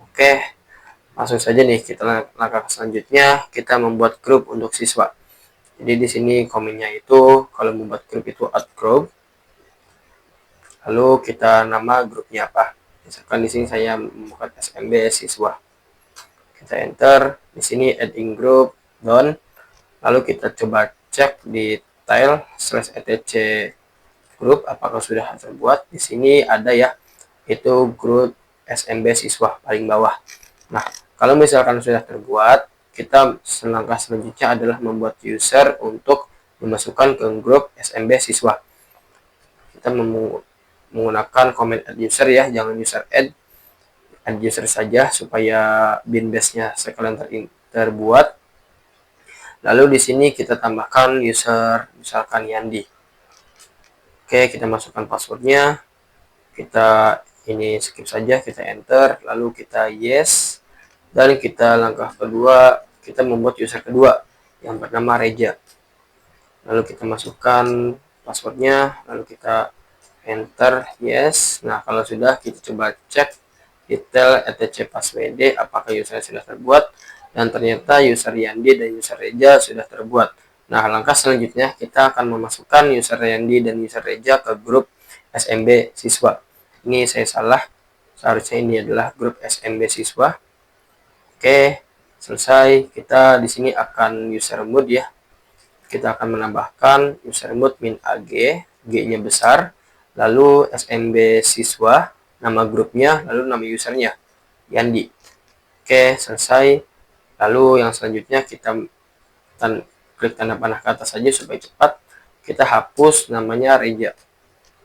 Oke, langsung saja nih kita langkah selanjutnya, kita membuat grup untuk siswa. Jadi di sini komennya itu kalau membuat grup itu add group. Lalu kita nama grupnya apa? Misalkan di sini saya membuat SMB siswa. Kita enter, di sini adding group, done. Lalu kita coba cek di tile /etc grup apakah sudah terbuat. Di sini ada ya, itu grup SMB siswa paling bawah. Nah, kalau misalkan sudah terbuat, kita langkah selanjutnya adalah membuat user untuk memasukkan ke grup SMB siswa. Kita menggunakan comment add user ya, jangan user add user saja supaya bin base-nya sekalian terbuat. Lalu di sini kita tambahkan user, misalkan Yandi. Oke, kita masukkan passwordnya. Kita ini skip saja, kita enter, lalu kita yes. Dan kita langkah kedua, kita membuat user kedua yang bernama Reja. Lalu kita masukkan passwordnya, lalu kita enter yes. Nah, kalau sudah, kita coba cek detail etc password apakah user sudah terbuat, dan ternyata user Yandi dan user Reja sudah terbuat. Nah, langkah selanjutnya kita akan memasukkan user Yandi dan user Reja ke grup SMB siswa. Ini saya salah, seharusnya ini adalah grup SMB siswa. Oke, selesai. Kita di sini akan user mode ya. Kita akan menambahkan user mode min ag, g-nya besar, lalu SMB siswa, nama grupnya, lalu nama usernya Yandi. Oke, selesai. Lalu yang selanjutnya kita klik tanda panah ke atas saja supaya cepat. Kita hapus namanya Reja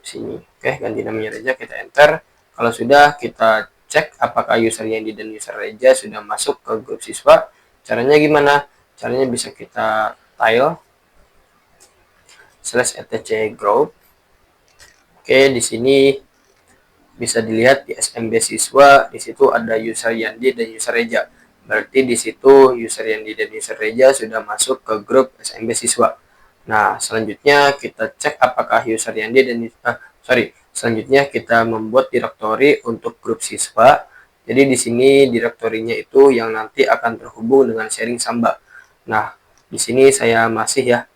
sini. Oke, ganti namanya Reja, kita enter. Kalau sudah, kita cek apakah user Yandi dan user Reja sudah masuk ke grup siswa. Caranya gimana? Caranya bisa kita tile /etc group. Oke, di sini bisa dilihat di SMB siswa, di situ ada user Yandi dan user Reja. Berarti di situ user Yandi dan user Reja sudah masuk ke grup SMB siswa. Nah, selanjutnya kita cek apakah user Yandi dan selanjutnya kita membuat direktori untuk grup siswa. Jadi di sini direktorinya itu yang nanti akan terhubung dengan sharing Samba. Nah, di sini saya masih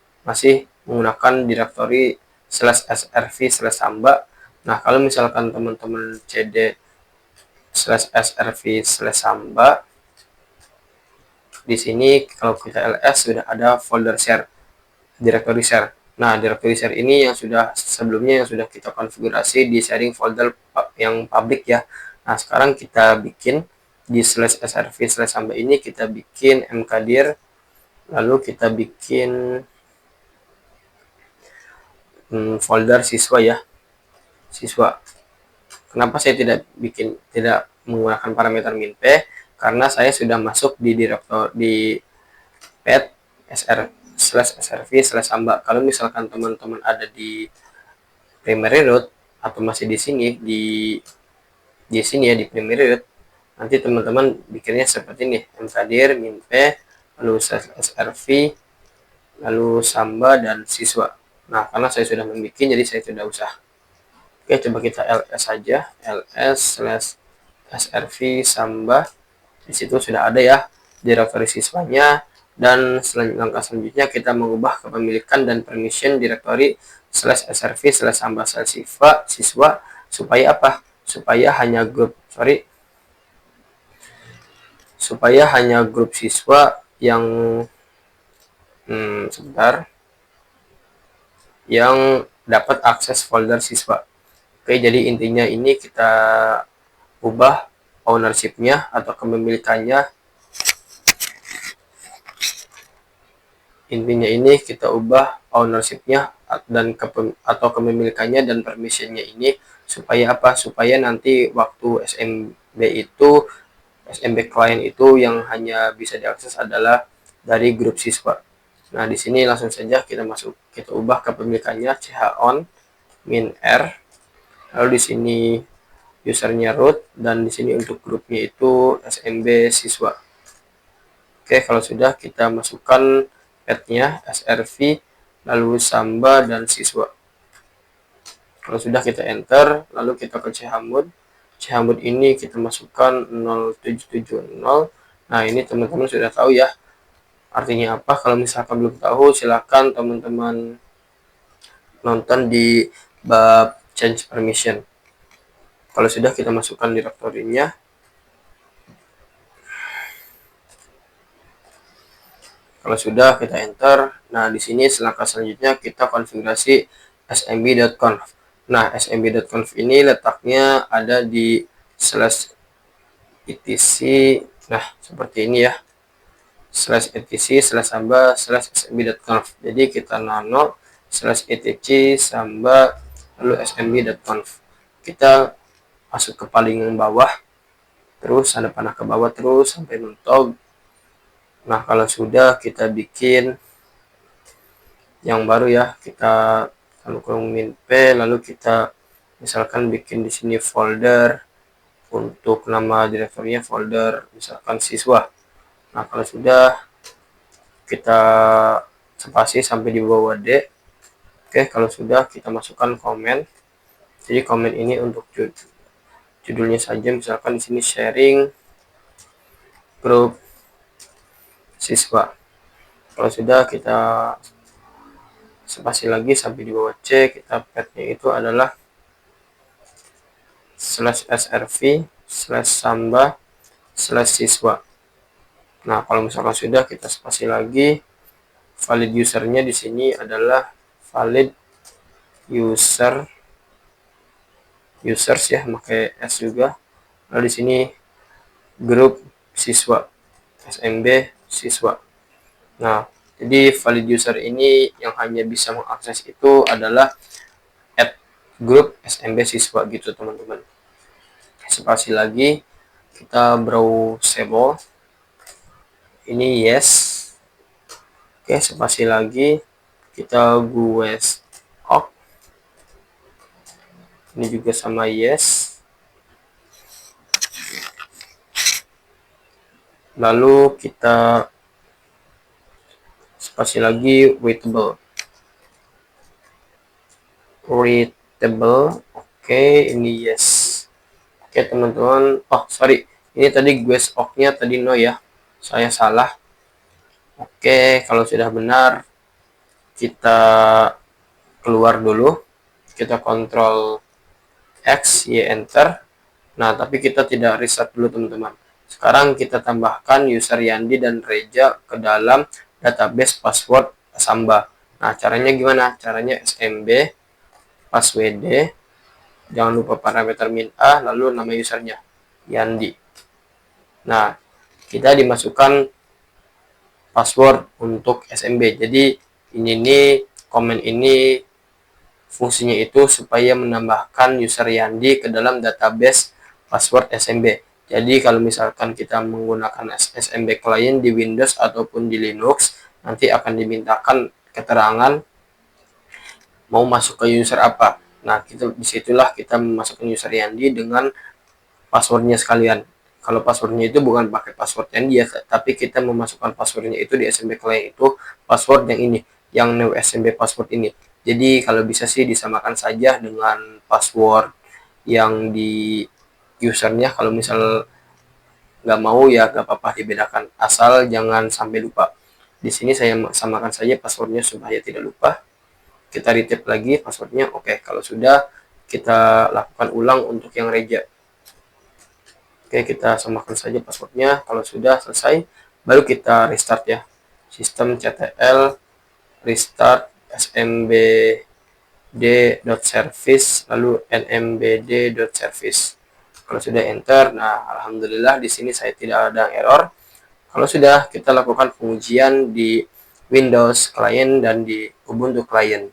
menggunakan direktori /srv/samba. Nah, kalau misalkan teman-teman cd /srv/samba, di sini kalau kita ls sudah ada folder share, directory share. Nah, directory share ini yang sebelumnya sudah kita konfigurasi di sharing folder yang public ya. Nah, sekarang kita bikin di /srv/samba ini kita bikin mkdir, lalu kita bikin folder siswa ya, siswa. Kenapa saya tidak menggunakan parameter min p? Karena saya sudah masuk di direktor di pet /srv/samba. Kalau misalkan teman-teman ada di primary root atau masih di sini di sini ya, di primary root, nanti teman-teman bikinnya seperti ini, mkdir min p lalu /srv lalu samba dan siswa. Nah, karena saya sudah membuat, jadi saya tidak usah. Oke, coba kita ls saja, ls/srv samba. Di situ sudah ada ya direktori siswanya, dan langkah selanjutnya kita mengubah kepemilikan dan permission direktori /srv/samba siswa supaya apa? Supaya hanya grup siswa yang sebentar, yang dapat akses folder siswa. Oke, jadi intinya ini kita ubah ownership-nya atau kepemilikannya. Intinya ini kita ubah ownership-nya dan atau kepemilikannya dan permission-nya ini supaya apa? Supaya nanti waktu SMB client itu yang hanya bisa diakses adalah dari grup siswa. Nah, di sini langsung saja kita ubah kepemilikannya ch-on min r. Lalu di sini usernya root, dan di sini untuk grupnya itu SMB siswa. Oke, kalau sudah kita masukkan path-nya SRV, lalu Samba dan siswa. Kalau sudah kita enter, lalu kita ke Chmod. Chmod ini kita masukkan 0770. Nah, ini teman-teman sudah tahu ya artinya apa. Kalau misalkan belum tahu, silakan teman-teman nonton di bab change permission. Kalau sudah kita masukkan direktorinya. Kalau sudah kita enter, nah di sini langkah selanjutnya kita konfigurasi smb.conf. Nah, smb.conf ini letaknya ada di /etc. Nah, seperti ini ya. /etc/samba/smb.conf. Jadi kita nano /etc samba lalu smb.conf. Kita masuk ke paling bawah, terus ada panah ke bawah terus sampai mentok. Nah, kalau sudah kita bikin yang baru ya, kita min p, lalu kita misalkan bikin di sini folder, untuk nama direktorinya folder misalkan siswa. Nah, kalau sudah kita spasi sampai di bawah D. Oke, kalau sudah kita masukkan komen. Jadi komen ini untuk judulnya saja, misalkan di sini sharing grup siswa. Kalau sudah kita spasi lagi sampai di bawah C, kita path-nya itu adalah /srv/samba/siswa. Nah, kalau misalkan sudah kita spasi lagi, valid usernya di sini adalah valid users ya, pakai S juga. Lalu di sini grup siswa, SMB siswa. Nah, jadi valid user ini yang hanya bisa mengakses itu adalah grup SMB siswa gitu teman-teman. Spasi lagi, kita browsable. Ini yes. Oke, spasi lagi, kita gues ok. Ini juga sama yes. Lalu kita spasi lagi waitable. Oke, ini yes. Oke teman-teman, oh sorry, ini tadi gues ok-nya tadi no ya, saya salah. Oke, kalau sudah benar kita keluar dulu, kita kontrol X, Y, enter. Nah, tapi kita tidak reset dulu teman-teman. Sekarang kita tambahkan user Yandi dan Reja ke dalam database password Samba. Nah, caranya gimana? Caranya smb passwd, jangan lupa parameter min a, lalu nama usernya Yandi. Nah, kita dimasukkan password untuk smb. Jadi ini komen ini fungsinya itu supaya menambahkan user Yandi ke dalam database password smb. Jadi kalau misalkan kita menggunakan SMB client di Windows ataupun di Linux, nanti akan dimintakan keterangan mau masuk ke user apa. Nah, disitulah kita memasukkan user Yandi dengan passwordnya sekalian. Kalau passwordnya itu bukan pakai password Yandi ya, tapi kita memasukkan passwordnya itu di SMB client itu password yang ini, yang new SMB password ini. Jadi kalau bisa sih disamakan saja dengan password yang di usernya. Kalau misal nggak mau ya nggak apa-apa, dibedakan, asal jangan sampai lupa. Di sini saya samakan saja passwordnya supaya tidak lupa. Kita retip lagi passwordnya. Oke, kalau sudah kita lakukan ulang untuk yang Reja. Oke, kita samakan saja passwordnya. Kalau sudah selesai, baru kita restart ya, sistem ctl restart smbd.service lalu nmbd.service. Kalau sudah enter, nah alhamdulillah di sini saya tidak ada error. Kalau sudah, kita lakukan pengujian di Windows client dan di Ubuntu client.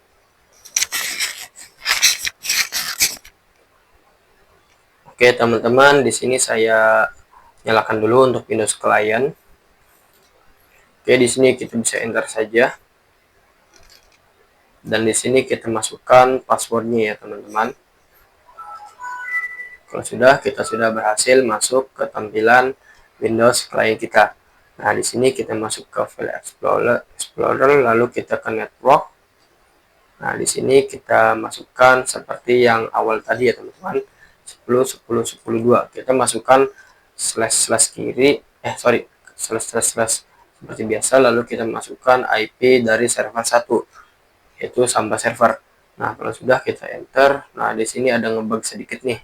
Oke teman-teman, di sini saya nyalakan dulu untuk Windows client. Oke, di sini kita bisa enter saja. Dan di sini kita masukkan passwordnya ya teman-teman. Kalau sudah, kita sudah berhasil masuk ke tampilan Windows client kita. Nah, di sini kita masuk ke File Explorer, lalu kita ke Network. Nah, di sini kita masukkan seperti yang awal tadi ya teman-teman, 10 10 10 2. Kita masukkan slash kiri, slash seperti biasa, lalu kita masukkan IP dari server 1, yaitu Samba server. Nah, kalau sudah kita enter. Nah, di sini ada ngebug sedikit nih.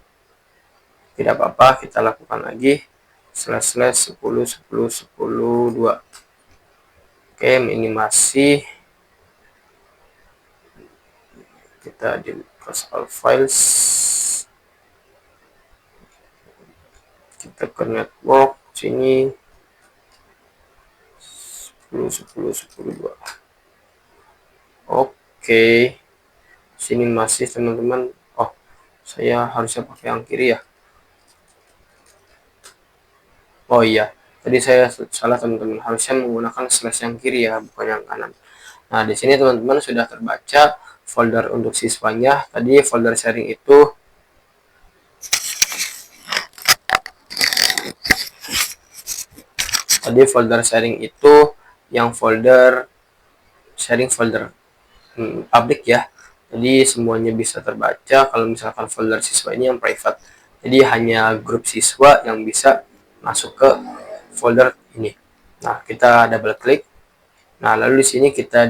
Tidak apa-apa, kita lakukan lagi slash 10 10 10 2. Oke, ini masih kita di close all files, kita ke network sini 10 10 10 2. Oke, sini masih teman-teman. Oh, saya harusnya pakai yang kiri ya. Oh iya, tadi saya salah teman-teman, harusnya menggunakan slash yang kiri ya, bukan yang kanan. Nah, di sini teman-teman sudah terbaca folder untuk siswanya. Tadi folder sharing itu yang folder sharing folder public ya. Jadi semuanya bisa terbaca. Kalau misalkan folder siswa ini yang private. Jadi hanya grup siswa yang bisa masuk ke folder ini. Nah, kita double klik. Nah, lalu di sini kita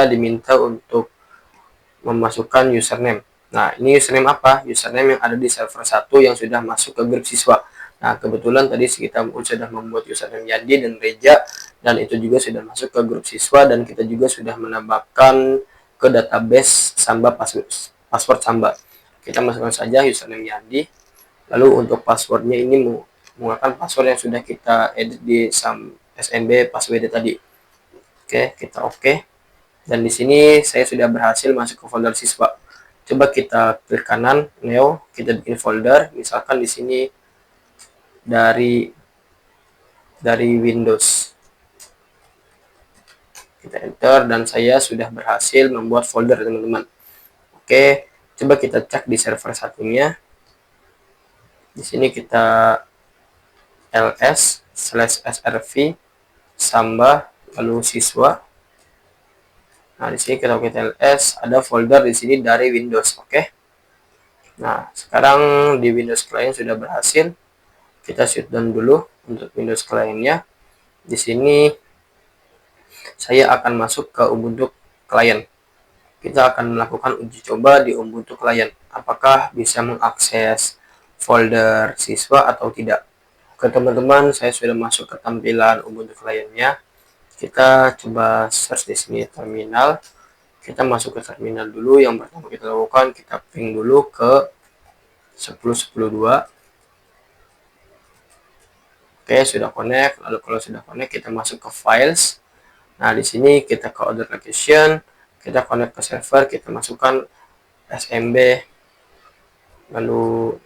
diminta untuk memasukkan username. Nah, ini username apa? Username yang ada di server 1 yang sudah masuk ke grup siswa. Nah, kebetulan tadi kita sudah membuat username Yandi dan Reja, dan itu juga sudah masuk ke grup siswa, dan kita juga sudah menambahkan ke database Samba password Samba. Kita masukkan saja username Yandi. Lalu untuk passwordnya ini menggunakan password yang sudah kita edit di SMB password tadi. Oke, kita oke. Dan di sini saya sudah berhasil masuk ke folder siswa. Coba kita klik kanan, Neo, kita bikin folder. Misalkan di sini dari Windows. Kita enter dan saya sudah berhasil membuat folder teman-teman. Oke, coba kita cek di server satunya. Di sini kita ls/srv Samba lalu siswa. Nah, di sini kita pakai ls, ada folder di sini dari Windows, oke. Nah, sekarang di Windows client sudah berhasil. Kita shutdown dulu untuk Windows client-nya. Di sini saya akan masuk ke Ubuntu client. Kita akan melakukan uji coba di Ubuntu client. Apakah bisa mengakses folder siswa atau tidak. Oke teman-teman, saya sudah masuk ke tampilan Ubuntu client-nya. Kita coba search di sini terminal. Kita masuk ke terminal dulu. Yang pertama kita lakukan, kita ping dulu ke 10.10.2. Oke, sudah connect. Lalu kalau sudah connect, kita masuk ke files. Nah, di sini kita ke other location, kita connect ke server, kita masukkan SMB lalu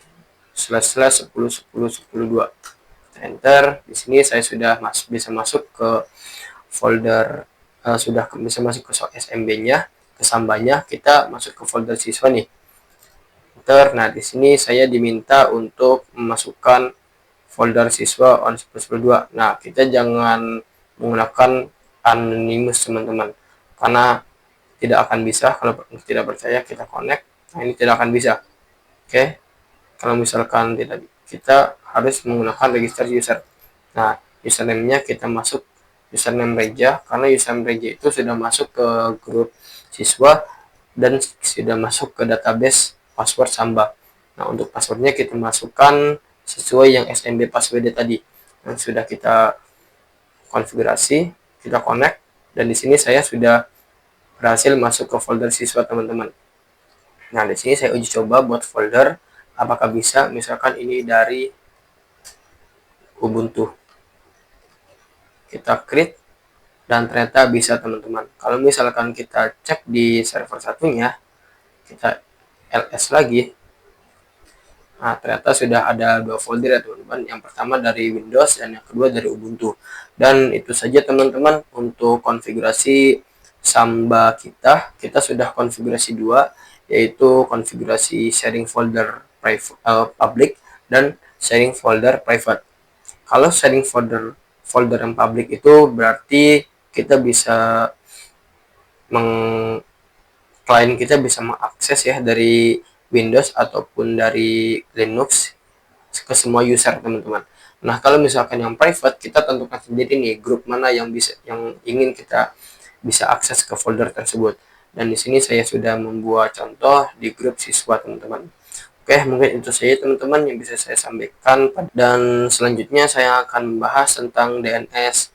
//10.10.10.2. Enter. Di sini saya sudah bisa masuk ke folder, sudah bisa masuk ke SMB-nya, ke Sambanya. Kita masuk ke folder siswa nih. Enter. Nah, di sini saya diminta untuk memasukkan folder siswa on 10.10.2. Nah, kita jangan menggunakan anonymous teman-teman, karena tidak akan bisa. Kalau tidak percaya kita connect. Nah, ini tidak akan bisa. Oke, kalau misalkan tidak, kita harus menggunakan register user. Nah, username-nya kita masuk username Reja, karena username Reja itu sudah masuk ke grup siswa dan sudah masuk ke database password Samba. Nah, untuk passwordnya kita masukkan sesuai yang SMB password tadi yang sudah kita konfigurasi. Kita connect, dan di sini saya sudah berhasil masuk ke folder siswa teman-teman. Nah, di sini saya uji coba buat folder apakah bisa. Misalkan ini dari Ubuntu, kita create dan ternyata bisa teman-teman. Kalau misalkan kita cek di server satunya, kita ls lagi. Nah, ternyata sudah ada 2 folder ya teman-teman. Yang pertama dari Windows dan yang kedua dari Ubuntu. Dan itu saja teman-teman untuk konfigurasi Samba kita. Kita sudah konfigurasi 2, yaitu konfigurasi sharing folder public dan sharing folder private. Kalau sharing folder folder yang public itu berarti kita bisa klien kita bisa mengakses ya dari Windows ataupun dari Linux ke semua user teman-teman. Nah, kalau misalkan yang private, kita tentukan sendiri nih grup mana yang ingin kita bisa akses ke folder tersebut. Dan di sini saya sudah membuat contoh di grup siswa teman-teman. Oke, mungkin itu saja teman-teman yang bisa saya sampaikan. Dan selanjutnya saya akan membahas tentang DNS,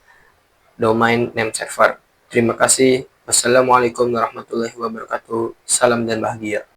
Domain Name Server. Terima kasih. Wassalamualaikum warahmatullahi wabarakatuh. Salam dan bahagia.